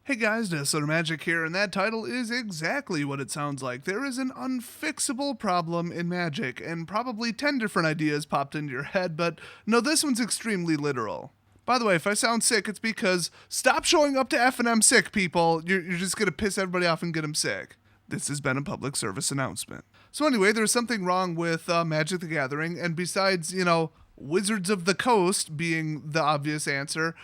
Hey guys, Soda Magic here, and that title is exactly what it sounds like. There is an unfixable problem in Magic, and probably 10 different ideas popped into your head, but no, this one's extremely literal. By the way, if I sound sick, it's because stop showing up to F&M sick, people. You're just gonna piss everybody off and get them sick. This has been a public service announcement. So anyway, there's something wrong with Magic the Gathering, and besides, Wizards of the Coast being the obvious answer,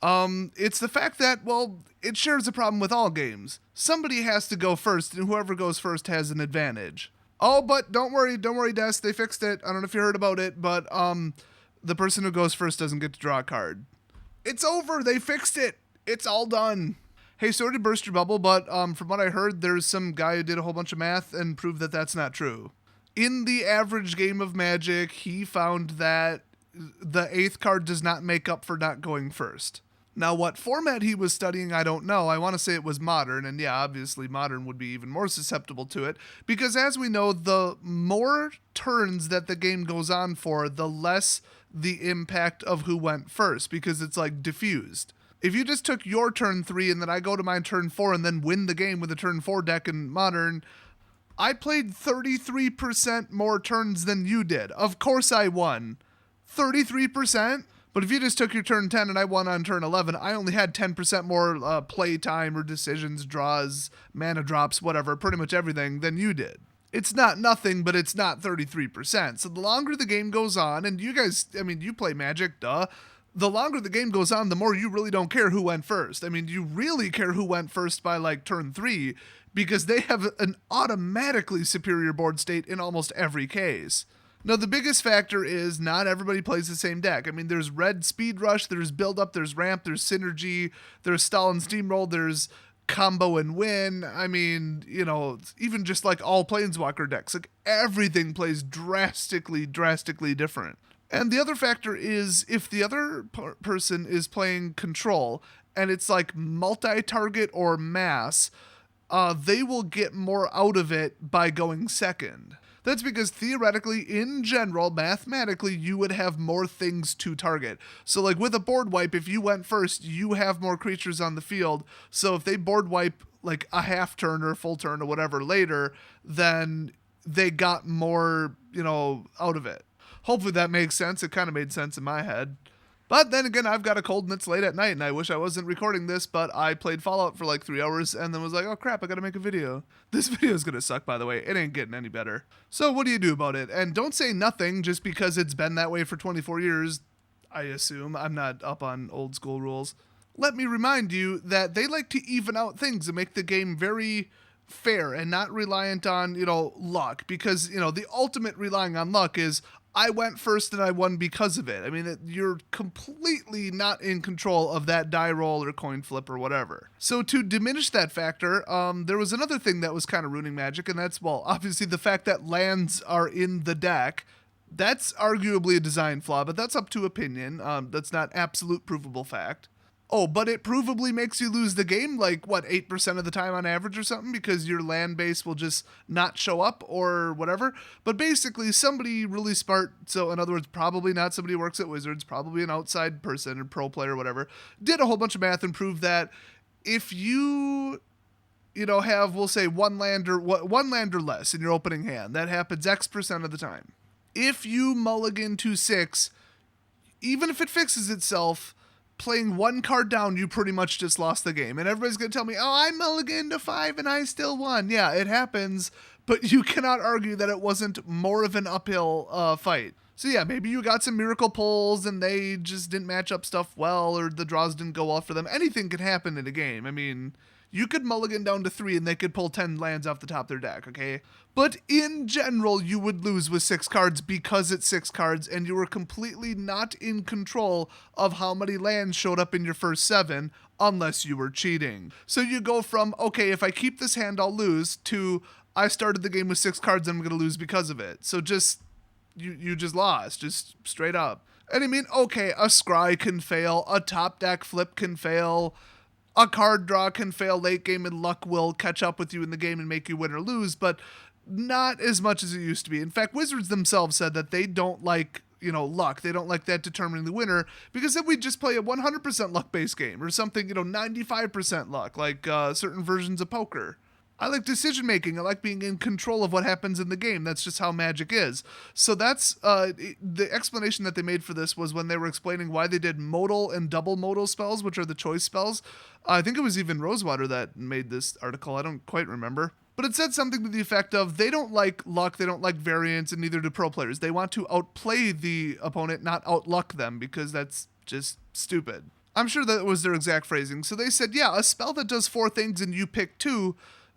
it's the fact that, well, it shares a problem with all games. Somebody has to go first, and whoever goes first has an advantage. Oh, but don't worry, Des, they fixed it. I don't know if you heard about it, but the person who goes first doesn't get to draw a card. It's over, they fixed it. It's all done. Hey, sorry to burst your bubble, but from what I heard, there's some guy who did a whole bunch of math and proved that that's not true. In the average game of Magic, he found that the 8th card does not make up for not going first. Now, what format he was studying, I don't know. I want to say it was Modern, and yeah, obviously Modern would be even more susceptible to it, because as we know, the more turns that the game goes on for, the less the impact of who went first, because it's like diffused. If you just took your turn 3 and then I go to my turn 4 and then win the game with a turn 4 deck in Modern, I played 33% more turns than you did. Of course I won. 33%? But if you just took your turn 10 and I won on turn 11, I only had 10% more play time or decisions, draws, mana drops, whatever, pretty much everything than you did. It's not nothing, but it's not 33%. So the longer the game goes on, and you guys, you play Magic, duh. The longer the game goes on, the more you really don't care who went first. You really care who went first by like turn 3, because they have an automatically superior board state in almost every case. Now, the biggest factor is not everybody plays the same deck. There's Red Speed Rush, there's Build Up, there's Ramp, there's Synergy, there's Stall and Steamroll, there's Combo and Win. Even just like all Planeswalker decks, like everything plays drastically different. And the other factor is if the other person is playing Control and it's like multi-target or mass, they will get more out of it by going second. That's because theoretically, in general, mathematically, you would have more things to target. So like with a board wipe, if you went first, you have more creatures on the field. So if they board wipe like a half turn or a full turn or whatever later, then they got more, out of it. Hopefully that makes sense. It kind of made sense in my head. But then again, I've got a cold and it's late at night and I wish I wasn't recording this, but I played Fallout for like 3 hours and then was like, oh crap, I gotta make a video. This video is gonna suck, by the way. It ain't getting any better. So what do you do about it? And don't say nothing just because it's been that way for 24 years, I assume. I'm not up on old school rules. Let me remind you that they like to even out things and make the game very fair and not reliant on, luck. Because, the ultimate relying on luck is I went first and I won because of it. You're completely not in control of that die roll or coin flip or whatever. So to diminish that factor, there was another thing that was kind of ruining Magic, and that's, well, obviously the fact that lands are in the deck. That's arguably a design flaw, but that's up to opinion. That's not absolute provable fact. Oh, but it provably makes you lose the game, 8% of the time on average or something, because your land base will just not show up or whatever. But basically, somebody really smart, so in other words, probably not somebody who works at Wizards, probably an outside person or pro player or whatever, did a whole bunch of math and proved that if you have, we'll say, one land or less in your opening hand, that happens X% of the time. If you mulligan to 6, even if it fixes itself, playing one card down, you pretty much just lost the game. And everybody's going to tell me, oh, I mulliganed to 5 and I still won. Yeah, it happens, but you cannot argue that it wasn't more of an uphill fight. So yeah, maybe you got some miracle pulls and they just didn't match up stuff well, or the draws didn't go well for them. Anything could happen in a game. You could mulligan down to 3 and they could pull 10 lands off the top of their deck, okay? But in general, you would lose with 6 cards because it's 6 cards and you were completely not in control of how many lands showed up in your first 7 unless you were cheating. So you go from, okay, if I keep this hand, I'll lose, to I started the game with 6 cards and I'm going to lose because of it. So you just lost, just straight up. And okay, a scry can fail, a top deck flip can fail, a card draw can fail late game and luck will catch up with you in the game and make you win or lose, but not as much as it used to be. In fact, Wizards themselves said that they don't like, luck. They don't like that determining the winner, because then we'd just play a 100% luck-based game or something, 95% luck, like certain versions of poker. I like decision making. I like being in control of what happens in the game. That's just how Magic is. So that's the explanation that they made for this was when they were explaining why they did modal and double modal spells, which are the choice spells. I think it was even Rosewater that made this article. I don't quite remember. But it said something to the effect of they don't like luck, they don't like variance, and neither do pro players. They want to outplay the opponent, not outluck them, because that's just stupid. I'm sure that was their exact phrasing. So they said, yeah, a spell that does 4 things and you pick 2,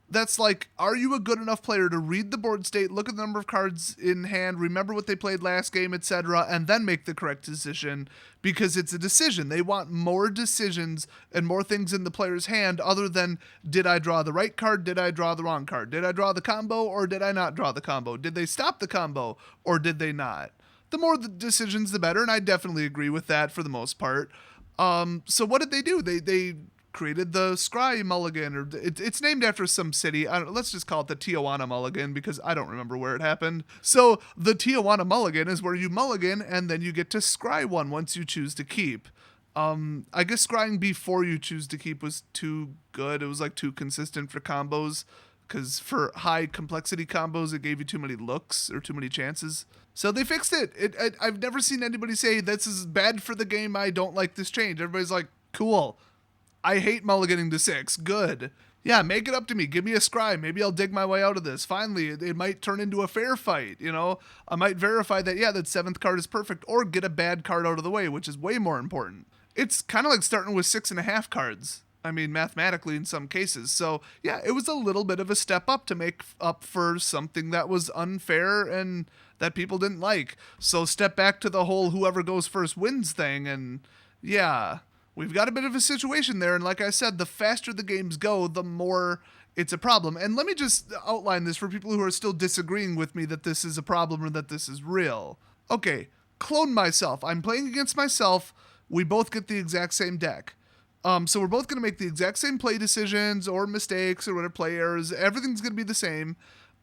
that's like, are you a good enough player to read the board state, look at the number of cards in hand, remember what they played last game, etc., and then make the correct decision, because it's a decision. They want more decisions and more things in the player's hand other than, did I draw the right card, did I draw the wrong card, did I draw the combo, or did I not draw the combo, did they stop the combo, or did they not? The more the decisions, the better, and I definitely agree with that for the most part. So what did they do? They created the Scry Mulligan, or it's named after some city. Let's just call it the Tijuana Mulligan, because I don't remember where it happened. So the Tijuana Mulligan is where you mulligan and then you get to scry one once you choose to keep. I guess scrying before you choose to keep was too good. It was like too consistent for combos, because for high complexity combos it gave you too many looks or too many chances. So they fixed it. I've never seen anybody say this is bad for the game, I don't like this change. Everybody's like, cool. I hate mulliganing to 6. Good. Yeah, make it up to me. Give me a scry. Maybe I'll dig my way out of this. Finally, it might turn into a fair fight, I might verify that, yeah, that 7th card is perfect, or get a bad card out of the way, which is way more important. It's kind of like starting with 6.5 cards. I mean, mathematically in some cases. So, yeah, it was a little bit of a step up to make up for something that was unfair and that people didn't like. So step back to the whole whoever goes first wins thing, and yeah, we've got a bit of a situation there, and like I said, the faster the games go, the more it's a problem. And let me just outline this for people who are still disagreeing with me that this is a problem or that this is real. Okay, clone myself. I'm playing against myself. We both get the exact same deck. So we're both going to make the exact same play decisions or mistakes or whatever, play errors. Everything's going to be the same.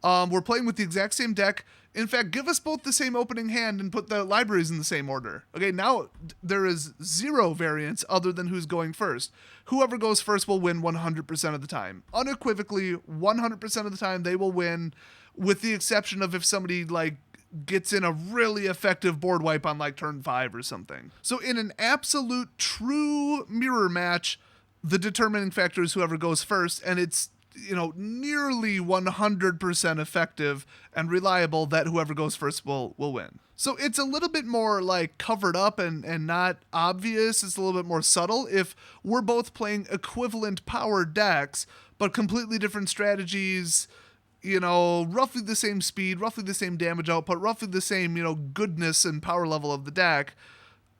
We're playing with the exact same deck. In fact, give us both the same opening hand and put the libraries in the same order. Okay, now there is 0 variance other than who's going first. Whoever goes first will win 100% of the time. Unequivocally, 100% of the time they will win, with the exception of if somebody gets in a really effective board wipe on turn 5 or something. So in an absolute true mirror match, the determining factor is whoever goes first, and it's nearly 100% effective and reliable that whoever goes first will win. So it's a little bit more covered up and not obvious. It's a little bit more subtle if we're both playing equivalent power decks, but completely different strategies, roughly the same speed, roughly the same damage output, roughly the same, goodness and power level of the deck,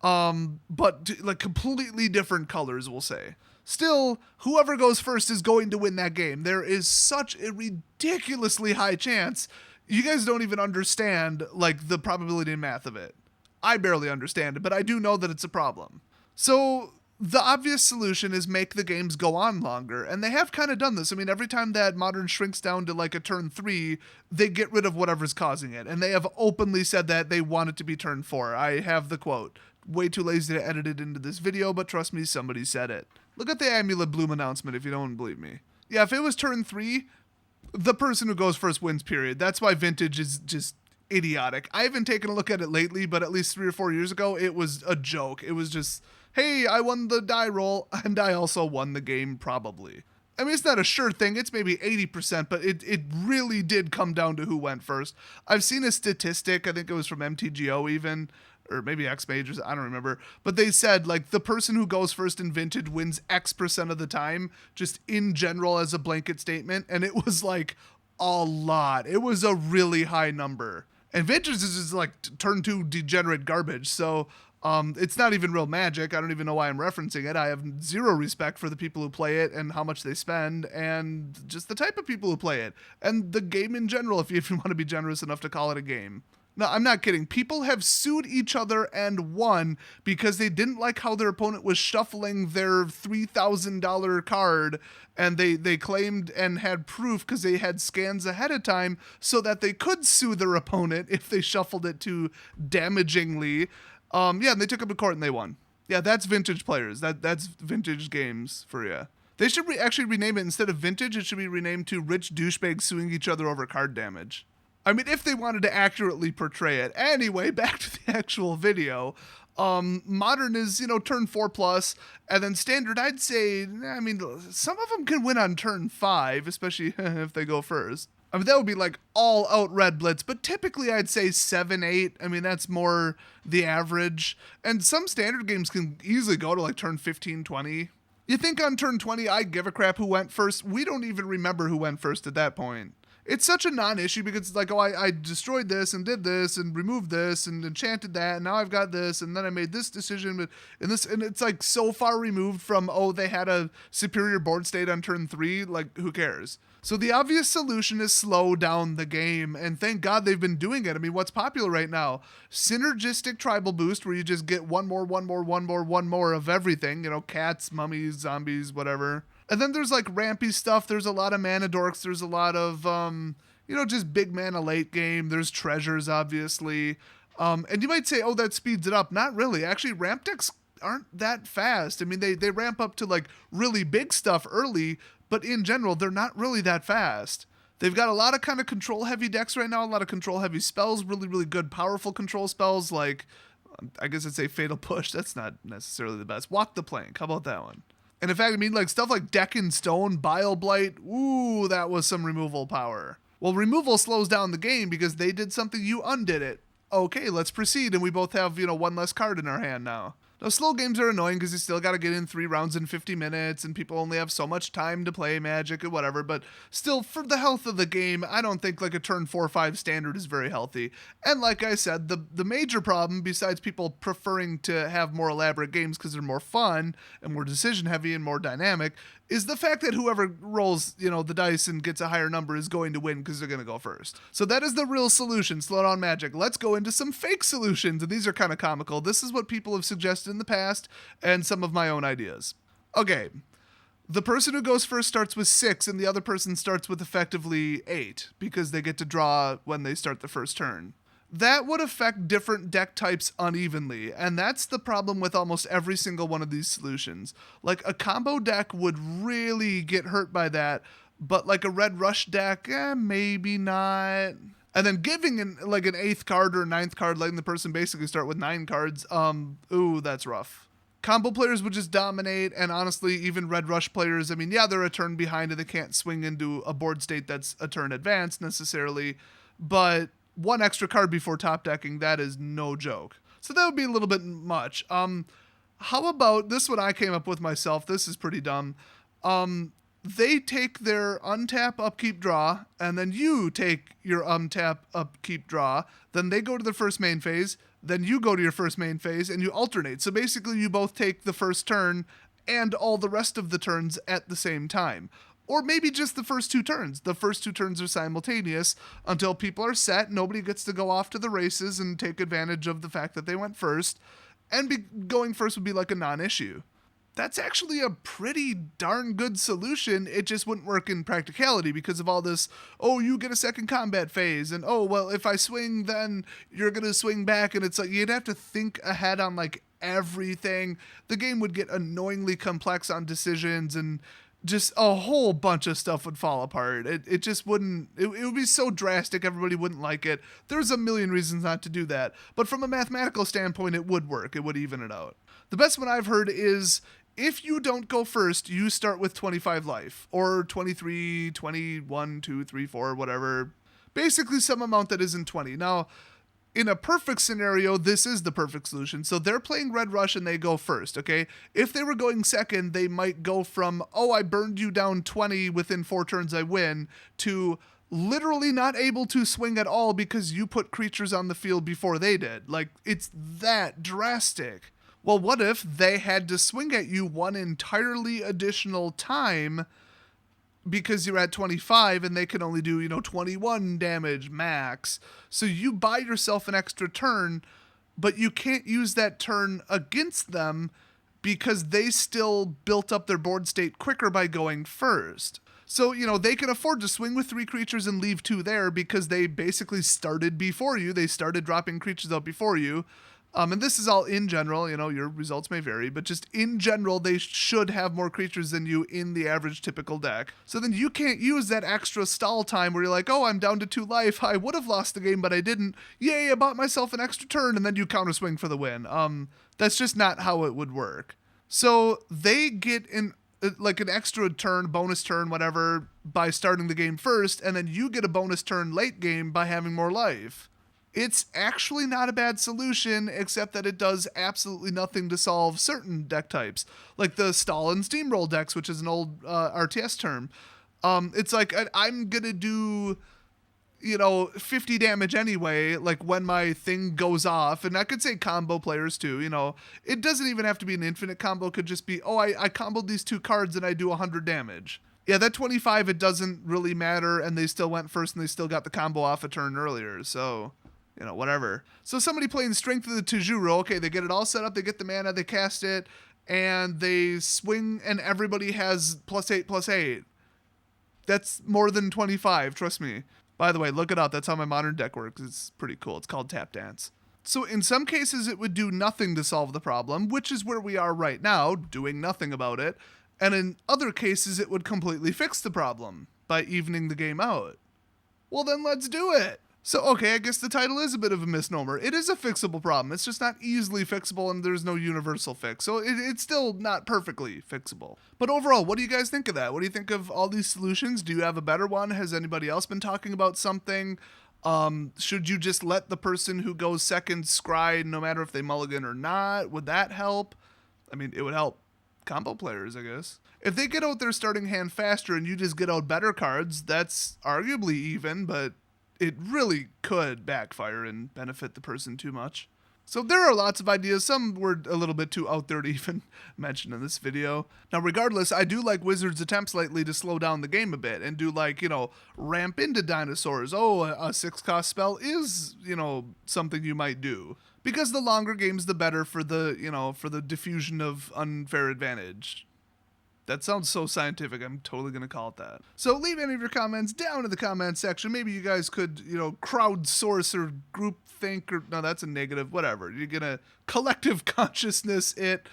but completely different colors, we'll say. Still, whoever goes first is going to win that game. There is such a ridiculously high chance. You guys don't even understand, the probability and math of it. I barely understand it, but I do know that it's a problem. So the obvious solution is make the games go on longer, and they have kind of done this. I mean, every time that Modern shrinks down to a turn 3, they get rid of whatever's causing it, and they have openly said that they want it to be turn 4. I have the quote. Way too lazy to edit it into this video, but trust me, somebody said it. Look at the Amulet Bloom announcement if you don't believe me. Yeah, if it was turn 3, the person who goes first wins, period. That's why Vintage is just idiotic. I haven't taken a look at it lately, but at least 3 or 4 years ago, it was a joke. It was just, hey, I won the die roll, and I also won the game, probably. I mean, it's not a sure thing. It's maybe 80%, but it really did come down to who went first. I've seen a statistic, I think it was from MTGO even, or maybe X Majors, I don't remember. But they said, the person who goes first in Vintage wins X% of the time, just in general as a blanket statement. And it was, a lot. It was a really high number. And Vintage is just, turn 2 degenerate garbage. So it's not even real Magic. I don't even know why I'm referencing it. I have 0 respect for the people who play it and how much they spend and just the type of people who play it. And the game in general, if you want to be generous enough to call it a game. No, I'm not kidding. People have sued each other and won because they didn't like how their opponent was shuffling their $3,000 card, and they claimed and had proof because they had scans ahead of time so that they could sue their opponent if they shuffled it too damagingly. Yeah, and they took them to court and they won. Yeah, that's vintage players. That's vintage games for you. They should actually rename it. Instead of vintage, it should be renamed to rich douchebags suing each other over card damage. I mean, if they wanted to accurately portray it. Anyway, back to the actual video. Modern is, turn 4+, and then standard, I'd say, I mean, some of them can win on turn 5, especially if they go first. I mean, that would be like all out red blitz, but typically I'd say 7-8. I mean, that's more the average. And some standard games can easily go to like turn 15-20. You think on turn 20, I give a crap who went first? We don't even remember who went first at that point. It's such a non-issue because it's like, oh, I destroyed this and did this and removed this and enchanted that, and now I've got this, and then I made this decision, and it's like so far removed from, oh, they had a superior board state on turn 3, like, who cares? So the obvious solution is slow down the game, and thank God they've been doing it. I mean, what's popular right now? Synergistic tribal boost, where you just get one more of everything, cats, mummies, zombies, whatever. And then there's like rampy stuff. There's a lot of mana dorks. There's a lot of, just big mana late game. There's treasures, obviously. And you might say, oh, that speeds it up. Not really. Actually, ramp decks aren't that fast. I mean, they ramp up to like really big stuff early, but in general, they're not really that fast. They've got a lot of kind of control heavy decks right now, a lot of control heavy spells, really, really good, powerful control spells like, I guess I'd say Fatal Push. That's not necessarily the best. Walk the Plank. How about that one? And in fact, I mean, like stuff like Deck in Stone, Bile Blight, ooh, that was some removal power. Well, removal slows down the game because they did something, you undid it. Okay, let's proceed, and we both have, one less card in our hand now. Now, slow games are annoying because you still got to get in 3 rounds in 50 minutes, and people only have so much time to play Magic or whatever, but still, for the health of the game, I don't think like a turn 4-5 standard is very healthy. And like I said, the major problem, besides people preferring to have more elaborate games because they're more fun and more decision heavy and more dynamic, is the fact that whoever rolls, the dice and gets a higher number is going to win because they're going to go first. So that is the real solution, slow down Magic. Let's go into some fake solutions, and these are kind of comical. This is what people have suggested in the past and some of my own ideas. Okay, the person who goes first starts with 6, and the other person starts with effectively 8 because they get to draw when they start the first turn. That would affect different deck types unevenly, and that's the problem with almost every single one of these solutions. Like, a combo deck would really get hurt by that, but like a red rush deck, maybe not. And then giving an 8th card or a 9th card, letting the person basically start with 9 cards, ooh, that's rough. Combo players would just dominate, and honestly, even red rush players, I mean, yeah, they're a turn behind and they can't swing into a board state that's a turn advanced necessarily, but 1 extra card before top decking, that is no joke. So that would be a little bit much. How about this one I came up with myself? This is pretty dumb. They take their untap, upkeep, draw, and then you take your untap, upkeep, draw. Then they go to the first main phase. Then you go to your first main phase, and you alternate. So basically, you both take the first turn and all the rest of the turns at the same time. Or maybe just the first 2 turns. The first 2 turns are simultaneous until people are set. Nobody gets to go off to the races and take advantage of the fact that they went first. And going first would be like a non-issue. That's actually a pretty darn good solution. It just wouldn't work in practicality because of all this, oh, you get a second combat phase, and oh, well, if I swing, then you're going to swing back, and it's like you'd have to think ahead on like everything. The game would get annoyingly complex on decisions, and just a whole bunch of stuff would fall apart. It just wouldn't, it would be so drastic, everybody wouldn't like it. There's a million reasons not to do that. But from a mathematical standpoint, it would work. It would even it out. The best one I've heard is, if you don't go first, you start with 25 life, or 23, 21, 2, 3, 4, whatever. Basically some amount that isn't 20. Now, in a perfect scenario, this is the perfect solution. So they're playing Red Rush and they go first, okay? If they were going second, they might go from, oh, I burned you down 20 within 4 turns, I win, to literally not able to swing at all because you put creatures on the field before they did. Like, it's that drastic. Well, what if they had to swing at you 1 entirely additional time because you're at 25 and they can only do, 21 damage max. So you buy yourself an extra turn, but you can't use that turn against them because they still built up their board state quicker by going first. So, they can afford to swing with 3 creatures and leave 2 there because they basically started before you. They started dropping creatures out before you. And this is all in general, your results may vary, but just in general, they should have more creatures than you in the average typical deck. So then you can't use that extra stall time where you're like, oh, I'm down to 2 life. I would have lost the game, but I didn't. Yay, I bought myself an extra turn, and then you counter swing for the win. That's just not how it would work. So they get an extra turn, bonus turn, whatever, by starting the game first, and then you get a bonus turn late game by having more life. It's actually not a bad solution, except that it does absolutely nothing to solve certain deck types, like the stall and steamroll decks, which is an old RTS term. It's like I'm going to do, 50 damage anyway, like when my thing goes off. And I could say combo players too, It doesn't even have to be an infinite combo. It could just be, I comboed these 2 cards and I do 100 damage. Yeah, that 25, it doesn't really matter, and they still went first and they still got the combo off a turn earlier, so... whatever. So somebody playing Strength of the Tejuro, okay, they get it all set up, they get the mana, they cast it, and they swing, and everybody has +8/+8. That's more than 25, trust me. By the way, look it up. That's how my modern deck works. It's pretty cool. It's called Tap Dance. So in some cases, it would do nothing to solve the problem, which is where we are right now, doing nothing about it. And in other cases, it would completely fix the problem by evening the game out. Well, then let's do it. So, okay, I guess the title is a bit of a misnomer. It is a fixable problem. It's just not easily fixable, and there's no universal fix. So it's still not perfectly fixable. But overall, what do you guys think of that? What do you think of all these solutions? Do you have a better one? Has anybody else been talking about something? Should you just let the person who goes second scry no matter if they mulligan or not? Would that help? I mean, it would help combo players, I guess. If they get out their starting hand faster and you just get out better cards, that's arguably even, but it really could backfire and benefit the person too much. So there are lots of ideas. Some were a little bit too out there to even mention in this video. Now, regardless, I do like Wizards' attempts lately to slow down the game a bit and do ramp into dinosaurs. Oh, a 6-cost spell is, something you might do. Because the longer games, the better for the diffusion of unfair advantage. That sounds so scientific, I'm totally going to call it that. So leave any of your comments down in the comment section. Maybe you guys could, crowdsource or group think, or no, that's a negative, whatever. You're going to collective consciousness it.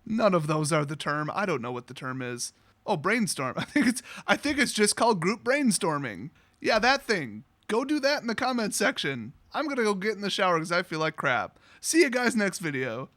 None of those are the term. I don't know what the term is. Oh, brainstorm. I think it's just called group brainstorming. Yeah, that thing. Go do that in the comment section. I'm going to go get in the shower because I feel like crap. See you guys next video.